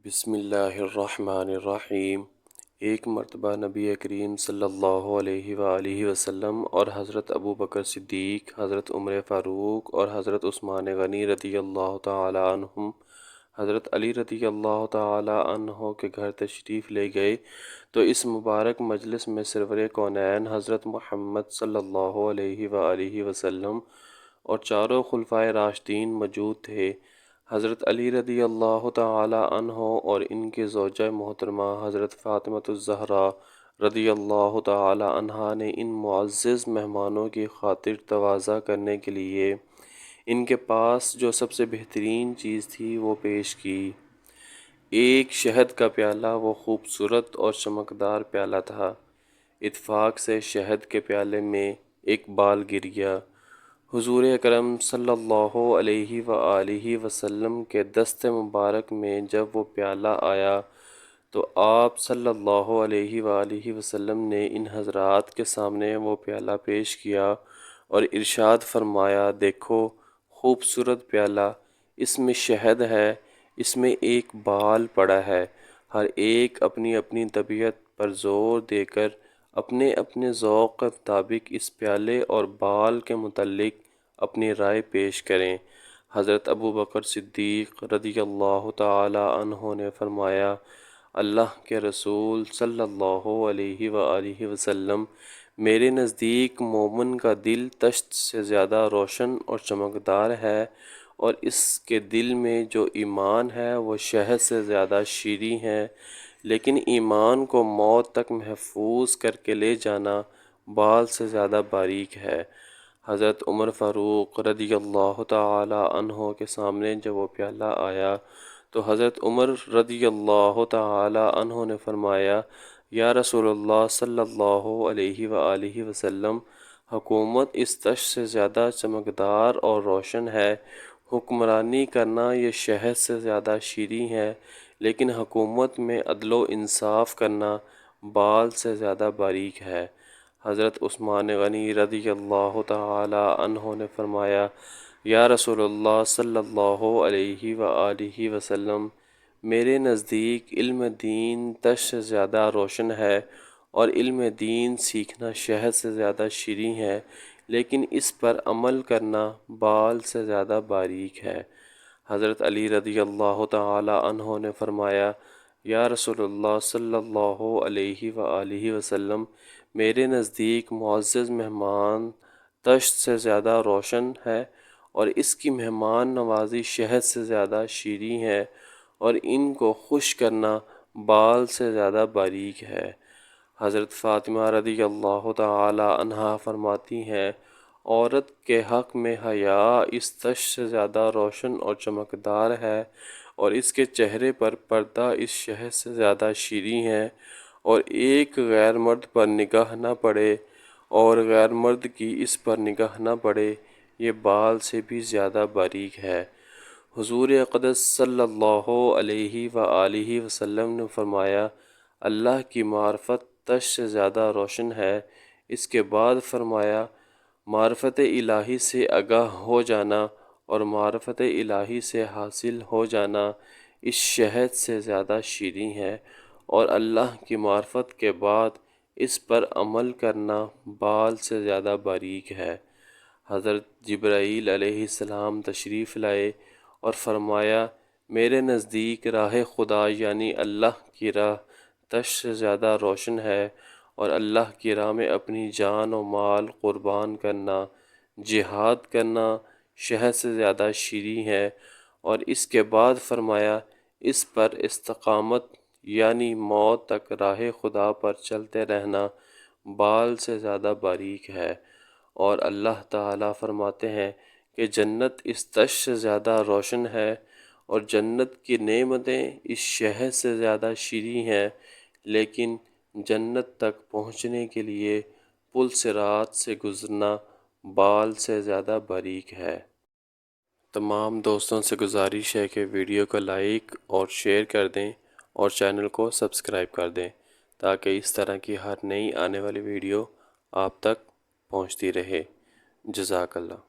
بسم اللہ الرحمن الرحیم۔ ایک مرتبہ نبی کریم صلی اللہ علیہ وآلہ وسلم اور حضرت ابو بکر صدیق، حضرت عمر فاروق اور حضرت عثمان غنی رضی اللہ تعالی عنہم حضرت علی رضی اللہ تعالی عنہ کے گھر تشریف لے گئے تو اس مبارک مجلس میں سرور کونین حضرت محمد صلی اللہ علیہ وآلہ وسلم اور چاروں خلفائے راشدین موجود تھے۔ حضرت علی رضی اللہ تعالی عنہ اور ان کے زوجہ محترمہ حضرت فاطمہ الزہرا رضی اللہ تعالی عنہا نے ان معزز مہمانوں کی خاطر تواضع کرنے کے لیے ان کے پاس جو سب سے بہترین چیز تھی وہ پیش کی۔ ایک شہد کا پیالہ، وہ خوبصورت اور چمکدار پیالہ تھا۔ اتفاق سے شہد کے پیالے میں ایک بال گر گیا۔ حضور اکرم صلی اللہ علیہ وآلہ وسلم کے دست مبارک میں جب وہ پیالہ آیا تو آپ صلی اللہ علیہ وآلہ وسلم نے ان حضرات کے سامنے وہ پیالہ پیش کیا اور ارشاد فرمایا، دیکھو خوبصورت پیالہ، اس میں شہد ہے، اس میں ایک بال پڑا ہے۔ ہر ایک اپنی اپنی طبیعت پر زور دے کر اپنے اپنے ذوق کے مطابق اس پیالے اور بال کے متعلق اپنی رائے پیش کریں۔ حضرت ابو بکر صدیق رضی اللہ تعالی عنہ نے فرمایا، اللہ کے رسول صلی اللہ علیہ وآلہ وسلم، میرے نزدیک مومن کا دل طشت سے زیادہ روشن اور چمکدار ہے، اور اس کے دل میں جو ایمان ہے وہ شہد سے زیادہ شیریں ہے، لیکن ایمان کو موت تک محفوظ کر کے لے جانا بال سے زیادہ باریک ہے۔ حضرت عمر فاروق رضی اللہ تعالی عنہ کے سامنے جب وہ پیالہ آیا تو حضرت عمر رضی اللہ تعالی عنہ نے فرمایا، یا رسول اللہ صلی اللہ علیہ وآلہ وسلم، حکومت اس تش سے زیادہ چمکدار اور روشن ہے، حکمرانی کرنا یہ شہد سے زیادہ شیریں ہے، لیکن حکومت میں عدل و انصاف کرنا بال سے زیادہ باریک ہے۔ حضرت عثمان غنی رضی اللہ تعالی عنہ نے فرمایا، یا رسول اللہ صلی اللہ علیہ وآلہ وسلم، میرے نزدیک علم دین تش سے زیادہ روشن ہے اور علم دین سیکھنا شہد سے زیادہ شیریں ہے، لیکن اس پر عمل کرنا بال سے زیادہ باریک ہے۔ حضرت علی رضی اللہ تعالی عنہ نے فرمایا، یا رسول اللہ صلی اللہ علیہ وآلہ وسلم، میرے نزدیک معزز مہمان طشت سے زیادہ روشن ہے اور اس کی مہمان نوازی شہد سے زیادہ شیریں ہے، اور ان کو خوش کرنا بال سے زیادہ باریک ہے۔ حضرت فاطمہ رضی اللہ تعالی عنہا فرماتی ہیں، عورت کے حق میں حیا اس تش سے زیادہ روشن اور چمکدار ہے، اور اس کے چہرے پر پردہ اس شہد سے زیادہ شیریں ہے، اور ایک غیر مرد پر نگاہ نہ پڑے اور غیر مرد کی اس پر نگاہ نہ پڑے، یہ بال سے بھی زیادہ باریک ہے۔ حضور اقدس صلی اللہ علیہ وآلہ وسلم نے فرمایا، اللہ کی معرفت تش سے زیادہ روشن ہے۔ اس کے بعد فرمایا، معرفت الہی سے آگاہ ہو جانا اور معرفت الہی سے حاصل ہو جانا اس شہد سے زیادہ شیریں ہے، اور اللہ کی معرفت کے بعد اس پر عمل کرنا بال سے زیادہ باریک ہے۔ حضرت جبرائیل علیہ السلام تشریف لائے اور فرمایا، میرے نزدیک راہ خدا یعنی اللہ کی راہ تش سے زیادہ روشن ہے، اور اللہ کی راہ میں اپنی جان و مال قربان کرنا، جہاد کرنا شہد سے زیادہ شیریں ہے، اور اس کے بعد فرمایا، اس پر استقامت یعنی موت تک راہ خدا پر چلتے رہنا بال سے زیادہ باریک ہے۔ اور اللہ تعالیٰ فرماتے ہیں کہ جنت اس تش سے زیادہ روشن ہے، اور جنت کی نعمتیں اس شہد سے زیادہ شیریں ہیں، لیکن جنت تک پہنچنے کے لیے پل صراط سے گزرنا بال سے زیادہ باریک ہے۔ تمام دوستوں سے گزارش ہے کہ ویڈیو کو لائک اور شیئر کر دیں اور چینل کو سبسکرائب کر دیں تاکہ اس طرح کی ہر نئی آنے والی ویڈیو آپ تک پہنچتی رہے۔ جزاک اللہ۔